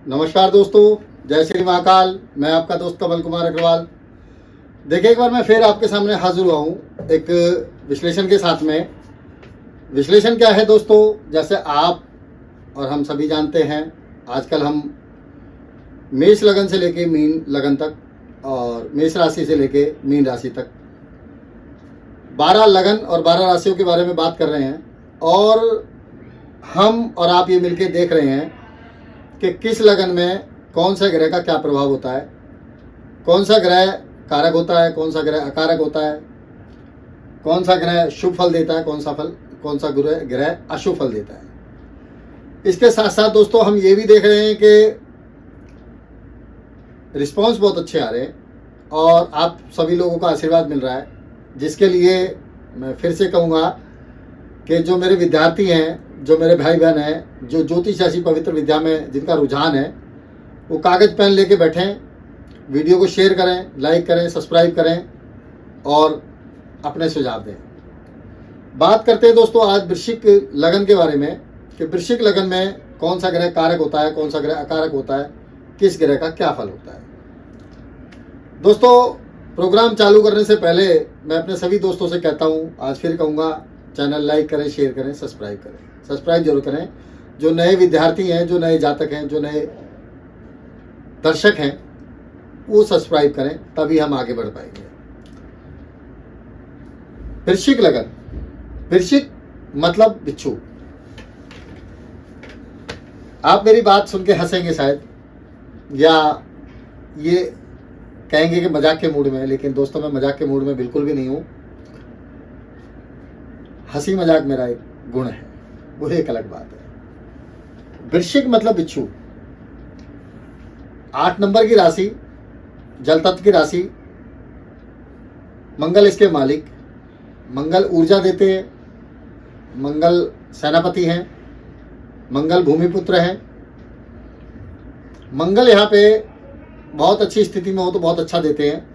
नमस्कार दोस्तों, जय श्री महाकाल। मैं आपका दोस्त कमल कुमार अग्रवाल। देखिए, एक बार मैं फिर आपके सामने हाजिर हुआ हूँ एक विश्लेषण के साथ में। विश्लेषण क्या है दोस्तों, जैसे आप और हम सभी जानते हैं, आजकल हम मेष लगन से लेके मीन लगन तक और मेष राशि से लेके मीन राशि तक 12 लगन और 12 राशियों के बारे में बात कर रहे हैं। और हम और आप ये मिलके देख रहे हैं कि किस लगन में कौन सा ग्रह का क्या प्रभाव होता है, कौन सा ग्रह कारक होता है, कौन सा ग्रह अकारक होता है, कौन सा ग्रह शुभ फल देता है, कौन सा ग्रह अशुभ फल देता है। इसके साथ साथ दोस्तों हम ये भी देख रहे हैं कि रिस्पांस बहुत अच्छे आ रहे हैं और आप सभी लोगों का आशीर्वाद मिल रहा है, जिसके लिए मैं फिर से कहूँगा कि जो मेरे विद्यार्थी हैं, जो मेरे भाई बहन हैं, जो ज्योतिष ऐसी पवित्र विद्या में जिनका रुझान है, वो कागज़ पेन लेके बैठें, वीडियो को शेयर करें, लाइक करें, सब्सक्राइब करें और अपने सुझाव दें। बात करते हैं दोस्तों आज वृश्चिक लगन के बारे में कि वृश्चिक लगन में कौन सा ग्रह कारक होता है, कौन सा ग्रह अकारक होता है, किस ग्रह का क्या फल होता है। दोस्तों, प्रोग्राम चालू करने से पहले मैं अपने सभी दोस्तों से कहता हूँ, आज फिर कहूँगा, चैनल लाइक करें, शेयर करें, सब्सक्राइब करें। सब्सक्राइब जरूर करें। जो नए विद्यार्थी हैं, जो नए जातक हैं, जो नए दर्शक हैं, वो सब्सक्राइब करें, तभी हम आगे बढ़ पाएंगे। वृश्चिक लगन, वृश्चिक मतलब बिच्छू। आप मेरी बात सुन के हंसेंगे शायद, या ये कहेंगे कि मजाक के मूड में है, लेकिन दोस्तों मैं मजाक के मूड में बिल्कुल भी नहीं हूं। हंसी मजाक मेरा एक गुण है, वो एक अलग बात है। वृश्चिक मतलब बिच्छू, 8 नंबर की राशि, जल तत्व की राशि, मंगल इसके मालिक, मंगल ऊर्जा देते हैं, मंगल सेनापति हैं, मंगल भूमिपुत्र हैं। मंगल यहाँ पे बहुत अच्छी स्थिति में हो तो बहुत अच्छा देते हैं।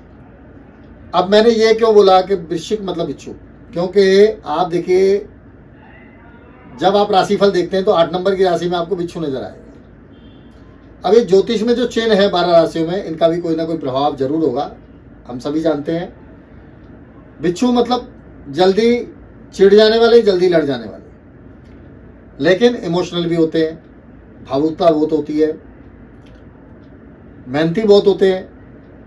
अब मैंने ये क्यों बोला कि वृश्चिक मतलब बिच्छू, क्योंकि आप देखिए, जब आप राशिफल देखते हैं तो 8 नंबर की राशि में आपको बिच्छू नजर आएगा। अब ये ज्योतिष में जो चिन्ह है 12 राशियों में, इनका भी कोई ना कोई प्रभाव जरूर होगा, हम सभी जानते हैं। बिच्छू मतलब जल्दी चिढ़ जाने वाले, जल्दी लड़ जाने वाले, लेकिन इमोशनल भी होते हैं, भावुकता बहुत होती है, मेहनती बहुत होते हैं,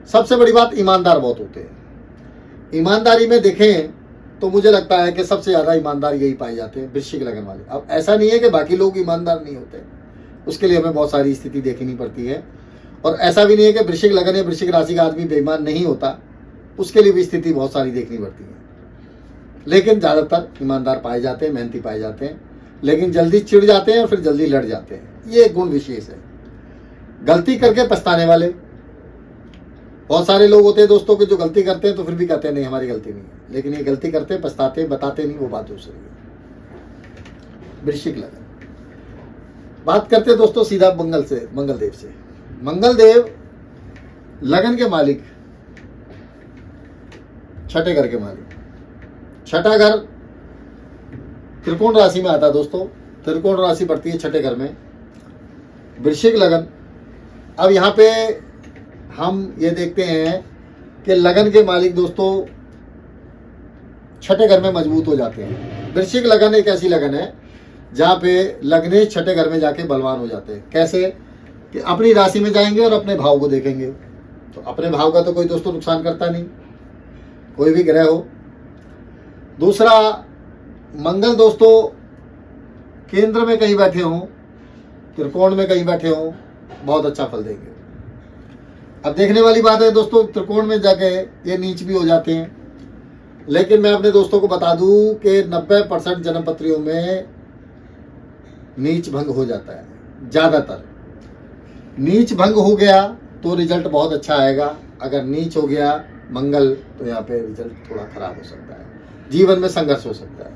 सबसे बड़ी बात ईमानदार बहुत होते हैं। ईमानदारी में देखें तो मुझे लगता है कि सबसे ज़्यादा ईमानदार यही पाए जाते हैं वृश्चिक लगन वाले। अब ऐसा नहीं है कि बाकी लोग ईमानदार नहीं होते, उसके लिए हमें बहुत सारी स्थिति देखनी पड़ती है। और ऐसा भी नहीं है कि वृश्चिक लगन या वृश्चिक राशि का आदमी बेईमान नहीं होता, उसके लिए भी स्थिति बहुत सारी देखनी पड़ती है। लेकिन ज़्यादातर ईमानदार पाए जाते हैं, मेहनती पाए जाते हैं, लेकिन जल्दी चिढ़ जाते हैं और फिर जल्दी लड़ जाते हैं। ये एक गुण विशेष है। गलती करके पछताने वाले, बहुत सारे लोग होते हैं दोस्तों कि जो गलती करते हैं तो फिर भी कहते हैं नहीं हमारी गलती नहीं है, लेकिन ये गलती करते हैं, पछताते हैं, बताते नहीं, वो बात दूसरी है। वृश्चिक लगन बात करते हैं दोस्तों सीधा मंगल देव से। मंगल देव लगन के मालिक, छठे घर के मालिक। छठा घर त्रिकोण राशि में आता है दोस्तों, त्रिकोण राशि पड़ती है छठे घर में, वृश्चिक लगन। अब यहाँ पे हम ये देखते हैं कि लगन के मालिक दोस्तों छठे घर में मजबूत हो जाते हैं। वृश्चिक लगन एक ऐसी लगन है जहाँ पे लग्नेश छठे घर में जाके बलवान हो जाते हैं। कैसे कि अपनी राशि में जाएंगे और अपने भाव को देखेंगे, तो अपने भाव का तो कोई दोस्तों नुकसान करता नहीं, कोई भी ग्रह हो। दूसरा, मंगल दोस्तों केंद्र में कहीं बैठे हों, त्रिकोण में कहीं बैठे हों, बहुत अच्छा फल देंगे। अब देखने वाली बात है दोस्तों, त्रिकोण में जाके ये नीच भी हो जाते हैं, लेकिन मैं अपने दोस्तों को बता दूं कि 90% जन्मपत्रियों में नीच भंग हो जाता है। ज़्यादातर नीच भंग हो गया तो रिजल्ट बहुत अच्छा आएगा, अगर नीच हो गया मंगल तो यहाँ पे रिजल्ट थोड़ा खराब हो सकता है, जीवन में संघर्ष हो सकता है।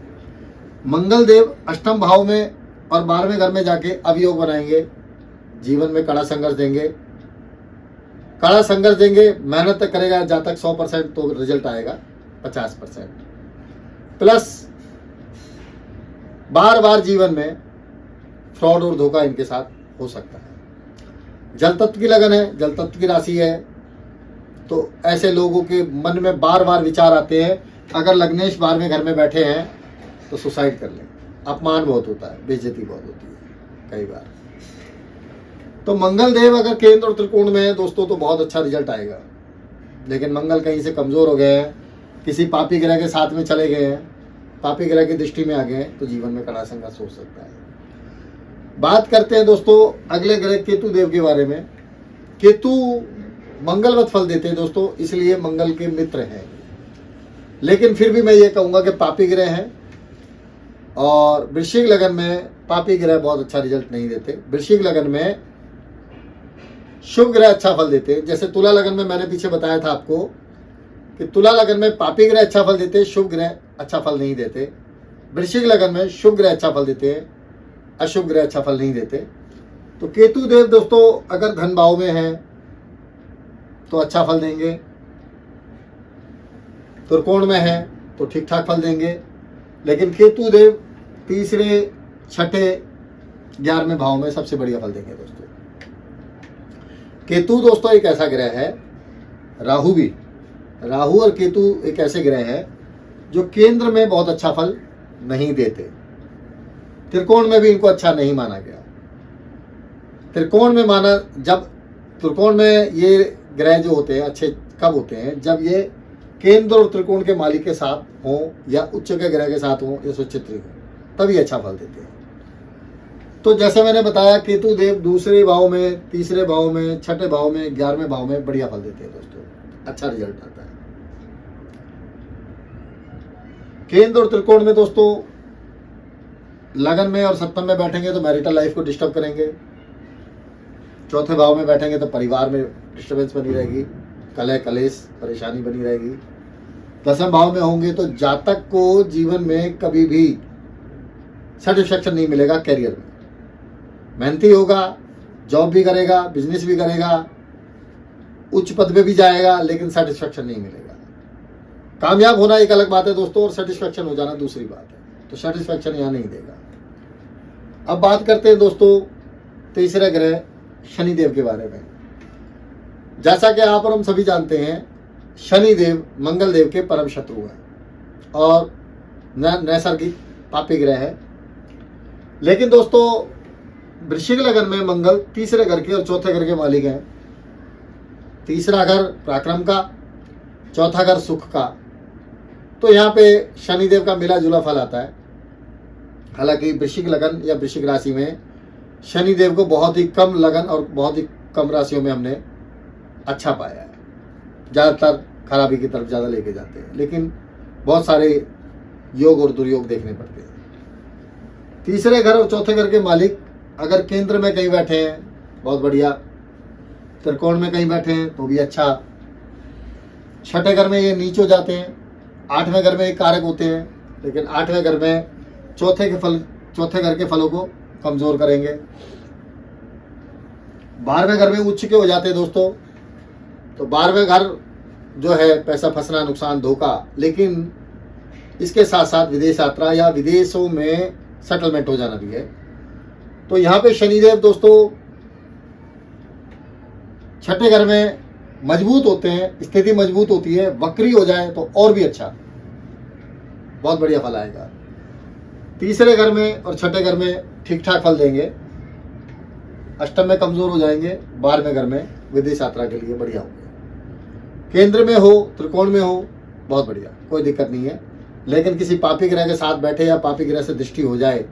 मंगल देव अष्टम भाव में और 12वें घर में जाके अवयोग बनाएंगे, जीवन में कड़ा संघर्ष देंगे, कड़ा संघर्ष देंगे। मेहनत करेगा जातक 100% तो रिजल्ट आएगा 50%। प्लस बार बार जीवन में फ्रॉड और धोखा इनके साथ हो सकता है। जल तत्व की लगन है, जल तत्व की राशि है, तो ऐसे लोगों के मन में बार बार विचार आते हैं, अगर लग्नेश 12वें घर में बैठे हैं तो सुसाइड कर लें। अपमान बहुत होता है, बेइज्जती बहुत होती है कई बार। तो मंगल देव अगर केंद्र और त्रिकोण में है दोस्तों तो बहुत अच्छा रिजल्ट आएगा। लेकिन मंगल कहीं से कमजोर हो गए हैं, किसी पापी ग्रह के साथ में चले गए हैं, पापी ग्रह की दृष्टि में आ गए हैं, तो जीवन में कड़ा संघर्ष हो सकता है। बात करते हैं दोस्तों अगले ग्रह केतु देव के बारे में। केतु मंगलवत फल देते हैं दोस्तों, इसलिए मंगल के मित्र हैं। लेकिन फिर भी मैं ये कहूँगा कि पापी ग्रह हैं, और वृश्चिक लगन में पापी ग्रह बहुत अच्छा रिजल्ट नहीं देते। वृश्चिक लगन में शुभ ग्रह अच्छा फल देते हैं। जैसे तुला लगन में मैंने पीछे बताया था आपको कि तुला लगन में पापी ग्रह अच्छा फल देते हैं, शुभ ग्रह अच्छा फल नहीं देते। वृश्चिक लगन में शुभ ग्रह अच्छा फल देते हैं, अशुभ ग्रह अच्छा फल नहीं देते। तो केतु देव दोस्तों अगर धन भाव में है तो अच्छा फल देंगे, त्रिकोण में है तो ठीक ठाक फल देंगे। लेकिन केतु देव तीसरे, छठे, 11वें भाव में सबसे बढ़िया फल देंगे दोस्तों। केतु दोस्तों एक ऐसा ग्रह है, राहु भी, राहु और केतु एक ऐसे ग्रह है जो केंद्र में बहुत अच्छा फल नहीं देते। त्रिकोण में भी इनको अच्छा नहीं माना गया। त्रिकोण में माना, जब त्रिकोण में ये ग्रह जो होते हैं अच्छे कब होते हैं, जब ये केंद्र और त्रिकोण के मालिक के साथ हों या उच्च के ग्रह के साथ हों या सुचित्र हो, तभी अच्छा फल देते हैं। तो जैसे मैंने बताया केतु देव दूसरे भाव में, तीसरे भाव में, छठे भाव में, 11वें भाव में बढ़िया फल देते हैं दोस्तों, अच्छा रिजल्ट आता है। केंद्र और त्रिकोण में दोस्तों लगन में और सप्तम में बैठेंगे तो मैरिटल लाइफ को डिस्टर्ब करेंगे। चौथे भाव में बैठेंगे तो परिवार में डिस्टर्बेंस बनी रहेगी, कलह कलेश परेशानी बनी रहेगी। 10वें भाव में होंगे तो जातक को जीवन में कभी भी सेटिस्फैक्शन नहीं मिलेगा। कैरियर में मेहनती होगा, जॉब भी करेगा, बिजनेस भी करेगा, उच्च पद पे भी जाएगा, लेकिन सेटिस्फैक्शन नहीं मिलेगा। कामयाब होना एक अलग बात है दोस्तों, और सेटिस्फैक्शन हो जाना दूसरी बात है। तो सेटिस्फैक्शन यहाँ नहीं देगा। अब बात करते हैं दोस्तों तीसरे ग्रह शनिदेव के बारे में। जैसा कि आप और हम सभी जानते हैं, शनिदेव मंगल देव के परम शत्रु हैं और नैसर्गिक पापी ग्रह है। लेकिन दोस्तों वृश्चिक लगन में मंगल तीसरे घर के और चौथे घर के मालिक हैं। तीसरा घर पराक्रम का, चौथा घर सुख का। तो यहाँ पे शनिदेव का मिला जुला फल आता है। हालांकि वृश्चिक लगन या वृश्चिक राशि में शनिदेव को बहुत ही कम लगन और बहुत ही कम राशियों में हमने अच्छा पाया है। ज़्यादातर खराबी की तरफ ज़्यादा लेके जाते हैं, लेकिन बहुत सारे योग और दुर्योग देखने पड़ते हैं। तीसरे घर और चौथे घर के मालिक अगर केंद्र में कहीं बैठे हैं बहुत बढ़िया, त्रिकोण में कहीं बैठे हैं तो भी अच्छा। छठे घर में ये नीच हो जाते हैं, 8वें घर में एक कारक होते हैं, लेकिन 8वें घर में चौथे घर के फलों को कमजोर करेंगे। 12वें घर में उच्च के हो जाते हैं दोस्तों। तो 12वें घर जो है पैसा फंसना, नुकसान, धोखा, लेकिन इसके साथ साथ विदेश यात्रा या विदेशों में सेटलमेंट हो जाना भी है। तो यहाँ पे शनिदेव दोस्तों छठे घर में मजबूत होते हैं, स्थिति मजबूत होती है, वक्री हो जाए तो और भी अच्छा, बहुत बढ़िया फल आएगा। तीसरे घर में और छठे घर में ठीक ठाक फल देंगे, अष्टम में कमजोर हो जाएंगे, 12वें घर में विदेश यात्रा के लिए बढ़िया होंगे। केंद्र में हो, त्रिकोण में हो, बहुत बढ़िया, कोई दिक्कत नहीं है। लेकिन किसी पापी ग्रह के साथ बैठे या पापी ग्रह से दृष्टि हो जाए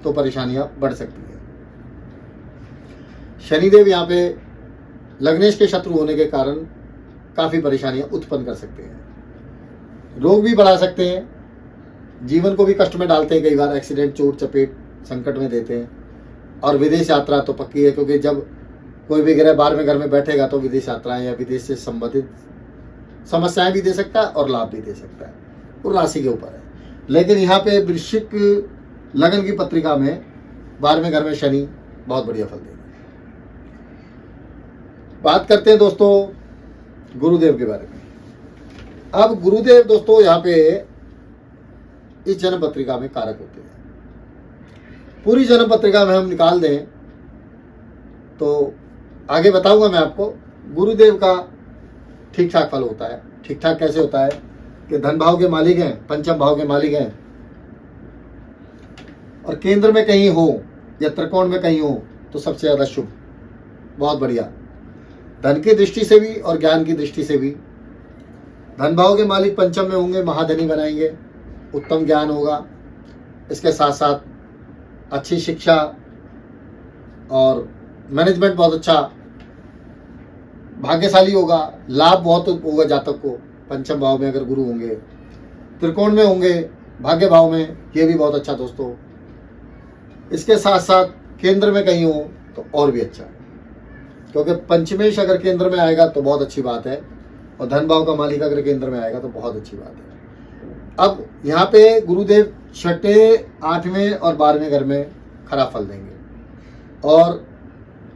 तो परेशानियां बढ़ सकती है। शनिदेव यहाँ पे लग्नेश के शत्रु होने के कारण काफी परेशानियां उत्पन्न कर सकते हैं, रोग भी बढ़ा सकते हैं, जीवन को भी कष्ट में डालते हैं, कई बार एक्सीडेंट, चोट चपेट संकट में देते हैं। और विदेश यात्रा तो पक्की है, क्योंकि जब कोई भी ग्रह 12वें घर में बैठेगा तो विदेश यात्राएं या विदेश से संबंधित समस्याएं भी दे सकता है और लाभ भी दे सकता है, और राशि के ऊपर है। लेकिन यहाँ पे वृश्चिक लगन की पत्रिका में 12वें घर में शनि बहुत बढ़िया फल देगा। बात करते हैं दोस्तों गुरुदेव के बारे में। अब गुरुदेव दोस्तों यहाँ पे इस जन्म पत्रिका में कारक होते हैं। पूरी जन्म पत्रिका में हम निकाल दें तो आगे बताऊंगा मैं आपको। गुरुदेव का ठीक ठाक फल होता है। ठीक ठाक कैसे होता है कि धन भाव के मालिक हैं, पंचम भाव के मालिक हैं, और केंद्र में कहीं हो या त्रिकोण में कहीं हो तो सबसे ज़्यादा शुभ, बहुत बढ़िया। धन की दृष्टि से भी और ज्ञान की दृष्टि से भी। धन भाव के मालिक पंचम में होंगे, महाधनी बनाएंगे, उत्तम ज्ञान होगा, इसके साथ साथ अच्छी शिक्षा और मैनेजमेंट बहुत अच्छा, भाग्यशाली होगा, लाभ बहुत होगा जातक को। पंचम भाव में अगर गुरु होंगे, त्रिकोण में होंगे, भाग्य भाव में, ये भी बहुत अच्छा दोस्तों। इसके साथ साथ केंद्र में कहीं हो तो और भी अच्छा, क्योंकि पंचमेश अगर केंद्र में आएगा तो बहुत अच्छी बात है, और धन भाव का मालिक अगर केंद्र में आएगा तो बहुत अच्छी बात है। अब यहाँ पे गुरुदेव छठे, 8वें और 12वें घर में खराब फल देंगे। और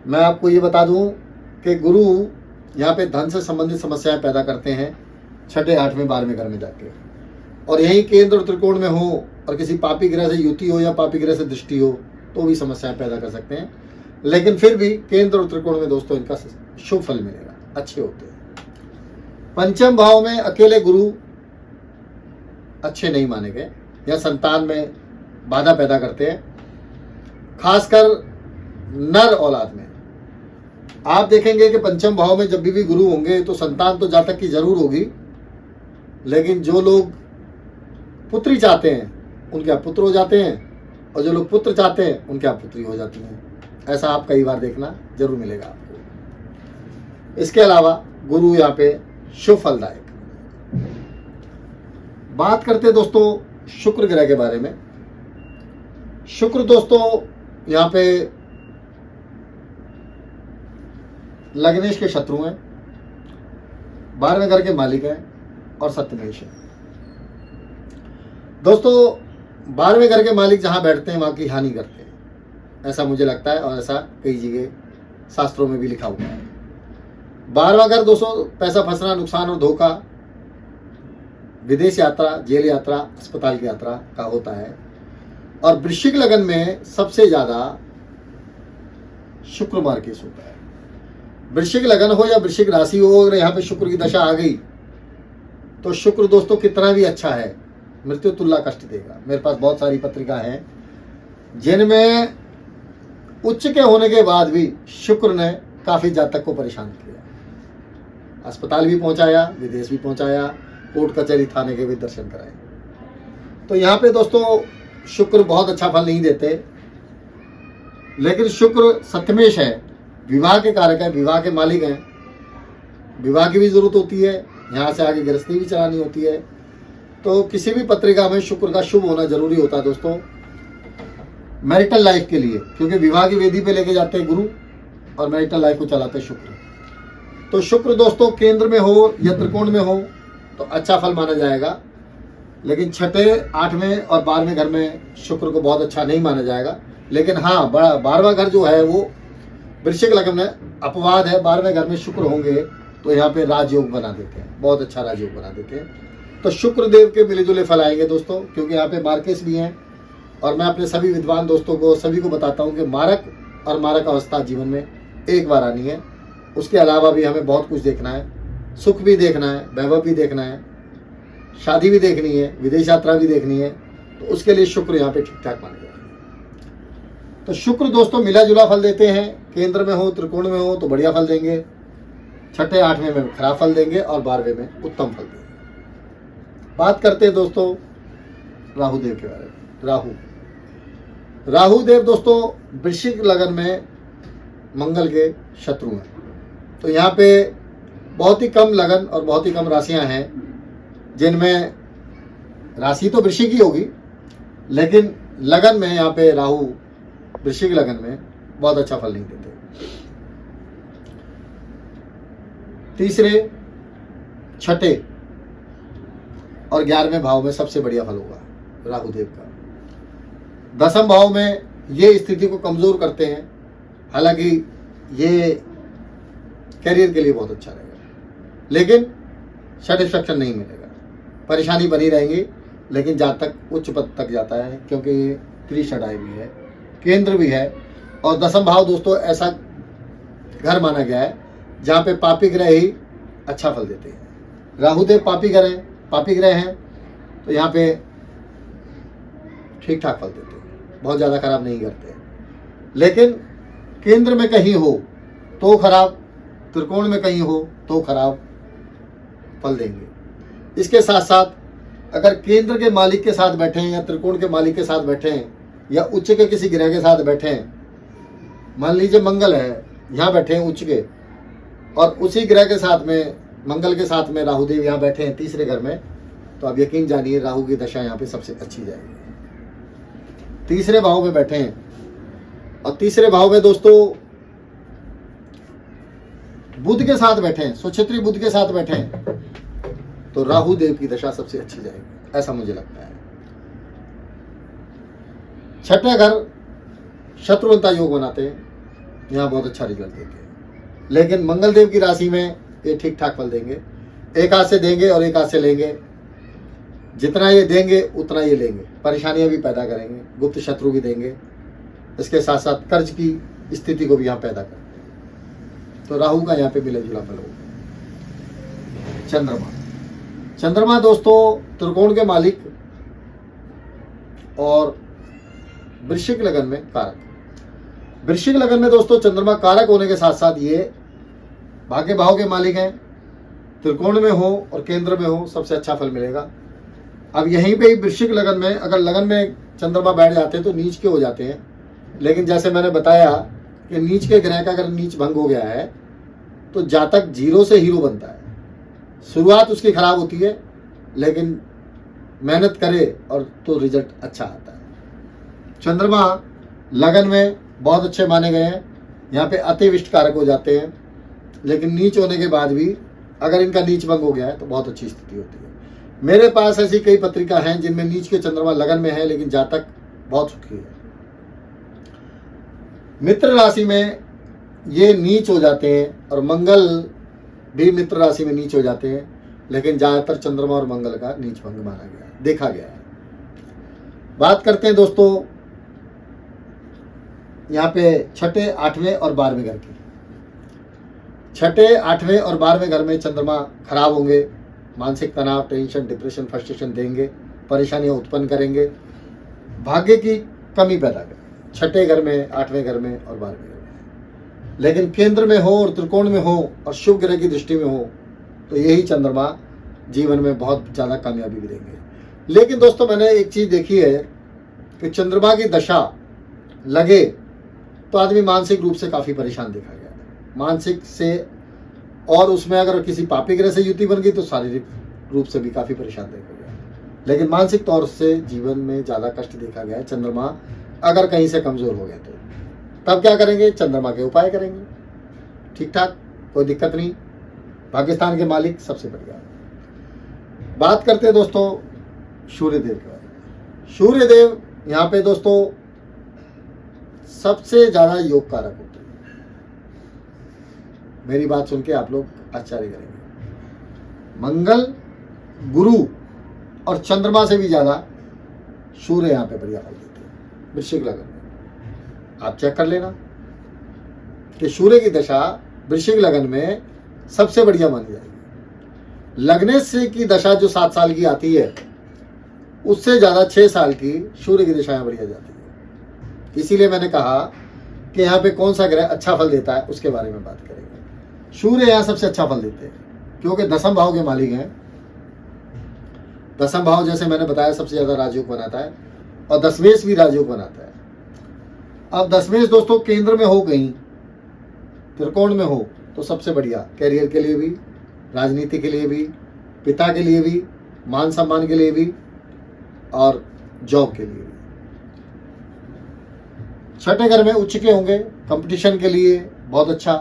मैं आपको ये बता दूं कि गुरु यहाँ पे धन से संबंधित समस्याएं पैदा करते हैं छठे, 8वें, 12वें घर में जाके, और यही केंद्र और त्रिकोण में हो और किसी पापी ग्रह से युति हो या पापी ग्रह से दृष्टि हो तो भी समस्याएं पैदा कर सकते हैं। लेकिन फिर भी केंद्र और त्रिकोण में दोस्तों इनका शुभ फल मिलेगा, अच्छे होते हैं। पंचम भाव में अकेले गुरु अच्छे नहीं माने गए या संतान में बाधा पैदा करते हैं, खासकर नर औलाद में। आप देखेंगे कि पंचम भाव में जब भी गुरु होंगे तो संतान तो जातक की जरूर होगी, लेकिन जो लोग पुत्री चाहते हैं उनके यहाँ पुत्र हो जाते हैं, और जो लोग पुत्र चाहते हैं उनके यहाँ पुत्री हो जाती हैं। ऐसा आप कई बार देखना जरूर मिलेगा आपको। इसके अलावा गुरु यहाँ पे शुभ फलदायक। बात करते हैं दोस्तों शुक्र ग्रह के बारे में। शुक्र दोस्तों यहाँ पे लग्नेश के शत्रु हैं, 12वें घर के मालिक हैं और सप्तमेश है। दोस्तों 12वें घर के मालिक जहां बैठते हैं वहां की हानि करते हैं, ऐसा मुझे लगता है, और ऐसा कई जगह शास्त्रों में भी लिखा हुआ है। 12वां घर दोस्तों पैसा फंसना, नुकसान और धोखा, विदेश यात्रा, जेल यात्रा, अस्पताल की यात्रा का होता है। और वृश्चिक लगन में सबसे ज्यादा शुक्र मार्केश होता है। वृश्चिक लगन हो या वृश्चिक राशि हो, अगर यहाँ पे शुक्र की दशा आ गई तो शुक्र दोस्तों कितना भी अच्छा है, मृत्यु तुल्य कष्ट देगा। मेरे पास बहुत सारी पत्रिका हैं जिनमें उच्च के होने के बाद भी शुक्र ने काफी जातक को परेशान किया, अस्पताल भी पहुंचाया, विदेश भी पहुंचाया, कोर्ट कचहरी थाने के भी दर्शन कराए। तो यहाँ पे दोस्तों शुक्र बहुत अच्छा फल नहीं देते, लेकिन शुक्र सप्तमेश है, विवाह के कारक है, विवाह के मालिक हैं, विवाह की भी जरूरत होती है, यहाँ से आगे गृहस्थी भी चलानी होती है। तो किसी भी पत्रिका में शुक्र का शुभ होना जरूरी होता है दोस्तों मैरिटल लाइफ के लिए, क्योंकि विवाह की वेदी पे लेके जाते हैं गुरु और मैरिटल लाइफ को चलाते हैं शुक्र। तो शुक्र दोस्तों केंद्र में हो या त्रिकोण में हो तो अच्छा फल माना जाएगा, लेकिन छठे, 8वें और 12वें घर में शुक्र को बहुत अच्छा नहीं माना जाएगा। लेकिन हाँ, 12वां घर जो है वो वृश्चिक लगन में अपवाद है। 12वें घर में शुक्र होंगे तो यहाँ पे राजयोग बना देते हैं, बहुत अच्छा राजयोग बना देते हैं। तो शुक्र देव के मिले जुले फल आएंगे दोस्तों, क्योंकि यहाँ पे मार्केश भी हैं। और मैं अपने सभी विद्वान दोस्तों को, सभी को बताता हूँ कि मारक और मारक अवस्था जीवन में एक बार आनी है। उसके अलावा भी हमें बहुत कुछ देखना है, सुख भी देखना है, वैभव भी देखना है, शादी भी देखनी है, विदेश यात्रा भी देखनी है। तो उसके लिए शुक्र यहाँ पे ठीक ठाक माने जाएंगे। तो शुक्र दोस्तों मिला जुला फल देते हैं, केंद्र में हो, त्रिकोण में हो तो बढ़िया फल देंगे, छठे, 8वें में खराब फल देंगे और 12वें में उत्तम फल देंगे। बात करते हैं दोस्तों राहु देव के बारे में। राहु देव दोस्तों वृश्चिक लगन में मंगल के शत्रु हैं। तो यहाँ पे बहुत ही कम लगन और बहुत ही कम राशियां हैं जिनमें राशि तो वृश्चिक ही होगी, लेकिन लगन में यहाँ पे राहु वृश्चिक लगन में बहुत अच्छा फल नहीं देते। तीसरे, छठे और 11वें भाव में सबसे बढ़िया फल होगा राहु देव का। 10वें भाव में ये स्थिति को कमजोर करते हैं, हालांकि ये करियर के लिए बहुत अच्छा रहेगा, लेकिन सेटिस्फैक्शन नहीं मिलेगा, परेशानी बनी रहेगी। लेकिन जहाँ तक उच्च पद तक जाता है, क्योंकि त्रिषडाई भी है, केंद्र भी है। और 10वां भाव दोस्तों ऐसा घर माना गया है जहाँ पे पापी ग्रह ही अच्छा फल देते हैं। राहु देव पापी ग्रह हैं, तो यहाँ पे ठीक ठाक फल देते हैं, बहुत ज़्यादा खराब नहीं करते। लेकिन केंद्र में कहीं हो तो खराब, त्रिकोण में कहीं हो तो खराब फल देंगे। इसके साथ साथ अगर केंद्र के मालिक के साथ बैठे हैं या त्रिकोण के मालिक के साथ बैठे हैं या उच्च के किसी ग्रह के साथ बैठे हैं, मान लीजिए मंगल है यहाँ बैठे हैं उच्च के, और उसी ग्रह के साथ में मंगल के साथ में राहु देव यहाँ बैठे हैं तीसरे घर में, तो आप यकीन जानिए राहु की दशा यहाँ पे सबसे अच्छी जाएगी। तीसरे भाव में बैठे हैं, और तीसरे भाव में दोस्तों बुध के साथ बैठे हैं, स्वक्षेत्री बुध के साथ बैठे हैं, तो राहु देव की दशा सबसे अच्छी जाएगी, ऐसा मुझे लगता है। छठा घर शत्रुवंता योग बनाते हैं, यहाँ बहुत अच्छा रिजल्ट देते हैं। लेकिन मंगल देव की राशि में ये ठीक ठाक फल देंगे, एक हाथ से देंगे और एक हाथ से लेंगे। जितना ये देंगे उतना ये लेंगे, परेशानियां भी पैदा करेंगे, गुप्त शत्रु भी देंगे, इसके साथ साथ कर्ज की स्थिति को भी यहाँ पैदा करते हैं। तो राहु का यहाँ पे मिला जुला फल होगा। चंद्रमा दोस्तों त्रिकोण के मालिक और वृश्चिक लगन में कारक। वृश्चिक लगन में दोस्तों चंद्रमा कारक होने के साथ साथ ये भाग्य भाव के मालिक हैं। त्रिकोण में हो और केंद्र में हो सबसे अच्छा फल मिलेगा। अब यहीं पे ही वृश्चिक लगन में अगर लगन में चंद्रमा बैठ जाते हैं तो नीच के हो जाते हैं। लेकिन जैसे मैंने बताया कि नीच के ग्रह का अगर नीच भंग हो गया है तो जातक जीरो से हीरो बनता है। शुरुआत उसकी खराब होती है, लेकिन मेहनत करे और तो रिजल्ट अच्छा आता है। चंद्रमा लगन में बहुत अच्छे माने गए हैं, यहाँ पे अतिविष्ट कारक हो जाते हैं, लेकिन नीच होने के बाद भी अगर इनका नीच भंग हो गया है तो बहुत अच्छी स्थिति होती है। मेरे पास ऐसी कई पत्रिका हैं जिनमें नीच के चंद्रमा लगन में है, लेकिन जातक बहुत सुखी है। मित्र राशि में ये नीच हो जाते हैं और मंगल भी मित्र राशि में नीच हो जाते हैं, लेकिन ज्यादातर चंद्रमा और मंगल का नीच भंग माना गया है, देखा गया है। बात करते हैं दोस्तों यहाँ पे छठे, आठवें और 12वें घर की। छठे, आठवें और 12वें घर में चंद्रमा खराब होंगे, मानसिक तनाव, टेंशन, डिप्रेशन, फ्रस्ट्रेशन देंगे, परेशानियां उत्पन्न करेंगे, भाग्य की कमी पैदा करेंगे। छठे घर में, 8वें घर में और 12वें घर में। लेकिन केंद्र में हो और त्रिकोण में हो और शुभ ग्रह की दृष्टि में हो तो यही चंद्रमा जीवन में बहुत ज़्यादा कामयाबी भी देंगे। लेकिन दोस्तों मैंने एक चीज़ देखी है कि चंद्रमा की दशा लगे तो आदमी मानसिक रूप से काफ़ी परेशान देखा गया है, मानसिक से, और उसमें अगर किसी पापी ग्रह से युति बन गई तो शारीरिक रूप से भी काफ़ी परेशान देखा गया है। लेकिन मानसिक तौर से जीवन में ज़्यादा कष्ट देखा गया है चंद्रमा अगर कहीं से कमज़ोर हो गया तो। तब क्या करेंगे? चंद्रमा के उपाय करेंगे, ठीक ठाक, कोई दिक्कत नहीं। पाकिस्तान के मालिक सबसे बढ़िया। बात करते हैं दोस्तों सूर्यदेव के बारे में। सूर्यदेव यहाँ पे दोस्तों सबसे ज़्यादा योग कारक होते हैं। मेरी बात सुन के आप लोग आश्चर्य करेंगे। मंगल, गुरु और चंद्रमा से भी ज़्यादा सूर्य यहाँ पे बढ़िया फल देते हैं वृश्चिक लगन में। आप चेक कर लेना कि सूर्य की दशा वृश्चिक लगन में सबसे बढ़िया मानी जाएगी। लगने से की दशा जो 7 साल की आती है उससे ज़्यादा 6 साल की सूर्य की दशा यहाँ बढ़िया जाती है। इसीलिए मैंने कहा कि यहाँ पे कौन सा ग्रह अच्छा फल देता है उसके बारे में बात करेंगे। सूर्य यहाँ सबसे अच्छा फल देते हैं क्योंकि 10वें भाव के मालिक हैं। 10वां भाव जैसे मैंने बताया सबसे ज़्यादा राजयोग बनाता है और दशमेश भी राजयोग बनाता है। अब दशमेश दोस्तों केंद्र में हो, कहीं त्रिकोण में हो तो सबसे बढ़िया, कैरियर के लिए भी, राजनीति के लिए भी, पिता के लिए भी, मान सम्मान के लिए भी और जॉब के लिए भी। छठे घर में उच्च के होंगे, कंपटीशन के लिए बहुत अच्छा,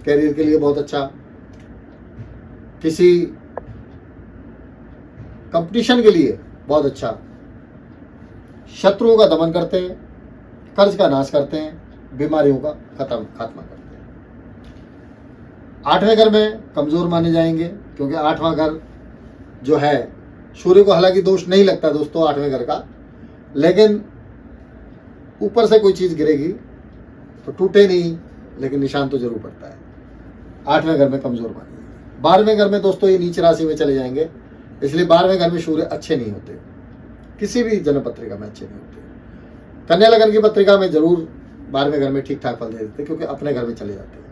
कैरियर के लिए बहुत अच्छा, किसी कंपटीशन के लिए बहुत अच्छा, शत्रुओं का दमन करते हैं, कर्ज का नाश करते हैं, बीमारियों का खात्मा करते हैं। 8वें घर में कमजोर माने जाएंगे क्योंकि 8वां घर जो है सूर्य को हालांकि दोष नहीं लगता दोस्तों 8वें घर का, लेकिन ऊपर से कोई चीज गिरेगी तो टूटे नहीं, लेकिन निशान तो जरूर पड़ता है। 8वें घर में कमजोर मानी जाएगी। 12वें घर में दोस्तों ये नीच राशि में चले जाएंगे, इसलिए 12वें घर में सूर्य अच्छे नहीं होते, किसी भी जन्म पत्रिका में अच्छे नहीं होते। कन्या लगन की पत्रिका में जरूर 12वें घर में ठीक ठाक फल दे देते, क्योंकि अपने घर में चले जाते हैं।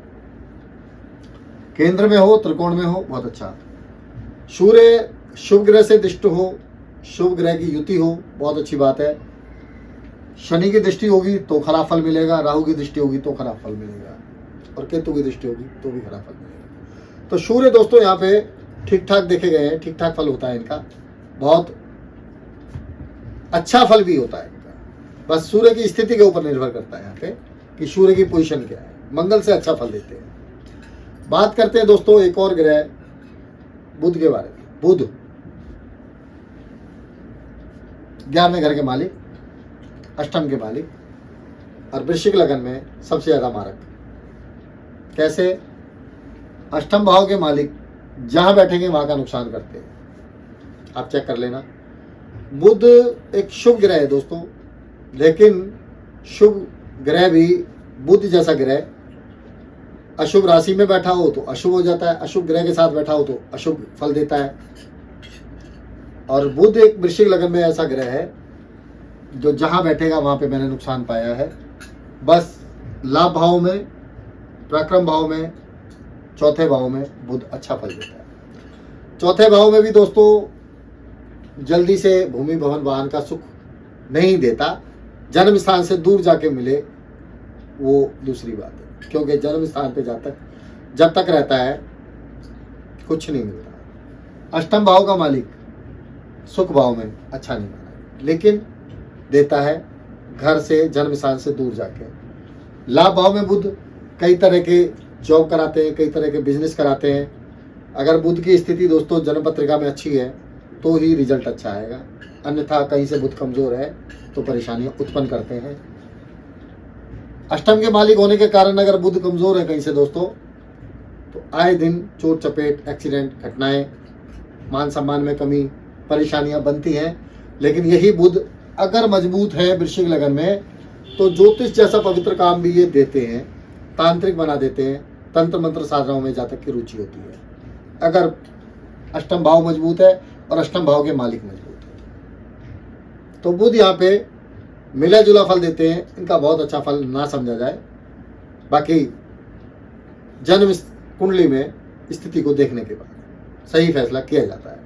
केंद्र में हो, त्रिकोण में हो, बहुत अच्छा। सूर्य शुभ ग्रह से दृष्ट हो, शुभ ग्रह की युति हो, बहुत अच्छी बात है। शनि की दृष्टि होगी तो खराब फल मिलेगा, राहु की दृष्टि होगी तो खराब फल मिलेगा, और केतु की दृष्टि होगी तो भी खराब फल मिलेगा। तो सूर्य दोस्तों यहाँ पे ठीक ठाक देखे गए हैं, ठीक ठाक फल होता है इनका, बहुत अच्छा फल भी होता है इनका। बस सूर्य की स्थिति के ऊपर निर्भर करता है यहाँ पे कि सूर्य की पोजीशन क्या है। मंगल से अच्छा फल देते हैं। बात करते हैं दोस्तों एक और ग्रह बुध के बारे में। बुध 11वें घर के मालिक, अष्टम के मालिक, और वृश्चिक लगन में सबसे ज्यादा मारक। कैसे? अष्टम भाव के मालिक जहां बैठेंगे वहां का नुकसान करते हैं, आप चेक कर लेना। बुध एक शुभ ग्रह है दोस्तों, लेकिन शुभ ग्रह भी बुध जैसा ग्रह अशुभ राशि में बैठा हो तो अशुभ हो जाता है, अशुभ ग्रह के साथ बैठा हो तो अशुभ फल देता है। और बुध एक वृश्चिक लगन में ऐसा ग्रह है जो जहां बैठेगा वहां पे मैंने नुकसान पाया है। बस लाभ भाव में, पराक्रम भाव में, चौथे भाव में बुध अच्छा फल देता है। चौथे भाव में भी दोस्तों जल्दी से भूमि भवन वाहन का सुख नहीं देता, जन्म स्थान से दूर जाके मिले वो दूसरी बात है, क्योंकि जन्म स्थान पे जब तक रहता है कुछ नहीं मिलता। अष्टम भाव का मालिक सुख भाव में अच्छा नहीं माना, लेकिन देता है घर से, जन्म स्थान से दूर जाके। लाभ भाव में बुध कई तरह के जॉब कराते हैं, कई तरह के बिजनेस कराते हैं। अगर बुध की स्थिति दोस्तों जन्म पत्रिका में अच्छी है तो ही रिजल्ट अच्छा आएगा, अन्यथा कहीं से बुध कमजोर है तो परेशानियां उत्पन्न करते हैं। अष्टम के मालिक होने के कारण अगर बुध कमजोर है कहीं से दोस्तों, तो आए दिन चोट चपेट, एक्सीडेंट, घटनाएं, मान सम्मान में कमी, परेशानियां बनती हैं। लेकिन यही बुध अगर मजबूत है वृश्चिक लगन में तो ज्योतिष जैसा पवित्र काम भी ये देते हैं, तांत्रिक बना देते हैं, तंत्र मंत्र साधनाओं में जातक की रुचि होती है अगर अष्टम भाव मजबूत है और अष्टम भाव के मालिक मजबूत है। तो बुध यहाँ पे मिला जुला फल देते हैं, इनका बहुत अच्छा फल ना समझा जाए, बाकी जन्म कुंडली में स्थिति को देखने के बाद सही फैसला किया जाता है।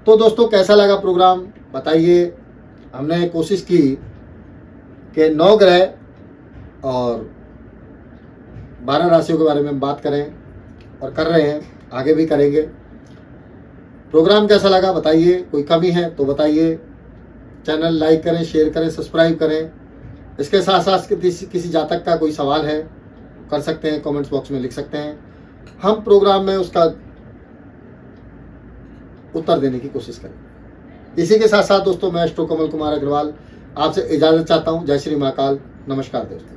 तो दोस्तों कैसा लगा प्रोग्राम बताइए। हमने कोशिश की कि 9 ग्रह और 12 राशियों के बारे में बात करें, और कर रहे हैं, आगे भी करेंगे। प्रोग्राम कैसा लगा बताइए, कोई कमी है तो बताइए। चैनल लाइक करें, शेयर करें, सब्सक्राइब करें। इसके साथ साथ किसी जातक का कोई सवाल है कर सकते हैं, कमेंट्स बॉक्स में लिख सकते हैं, हम प्रोग्राम में उसका उत्तर देने की कोशिश करें। इसी के साथ साथ दोस्तों मैं एस्ट्रो कमल कुमार अग्रवाल आपसे इजाजत चाहता हूं। जय श्री महाकाल, नमस्कार दोस्तों।